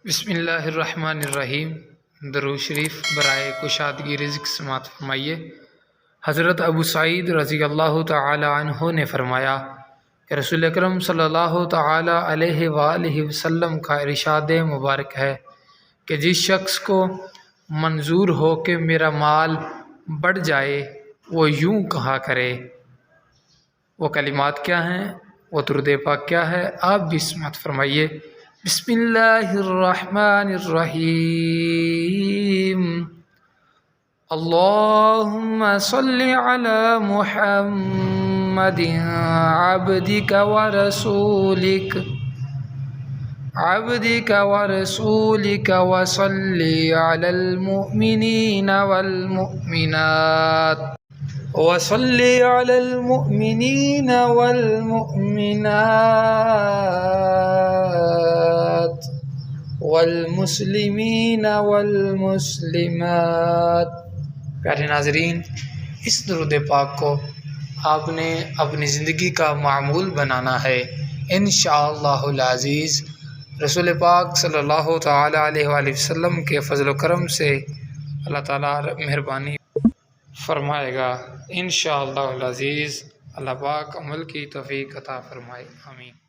بسم اللہ الرحمن الرحیم۔ درود شریف برائے کشادگی رزق سماعت فرمائیے۔ حضرت ابو سعید رضی اللہ تعالی عنہ نے فرمایا کہ رسول اکرم صلی اللہ تعالی علیہ وآلہ وسلم کا ارشاد مبارک ہے کہ جس شخص کو منظور ہو کہ میرا مال بڑھ جائے وہ یوں کہا کرے۔ وہ کلمات کیا ہیں؟ وہ درود پاک کیا ہے؟ آپ بھی سماعت فرمائیے۔ بسم اللہ الرحمن الرحیم۔ اللہم صل علی محمد عبدک ورسولک وصل علی المؤمنین والمؤمنات والمسلمین والمسلمات۔ پیارے ناظرین، اس درود پاک کو آپ نے اپنی زندگی کا معمول بنانا ہے۔ انشاءاللہ العزیز رسول پاک صلی اللہ تعالی علیہ وآلہ وسلم کے فضل و کرم سے اللہ تعالیٰ مہربانی فرمائے گا۔ انشاءاللہ العزیز اللہ پاک عمل کی توفیق عطا فرمائے۔ آمین۔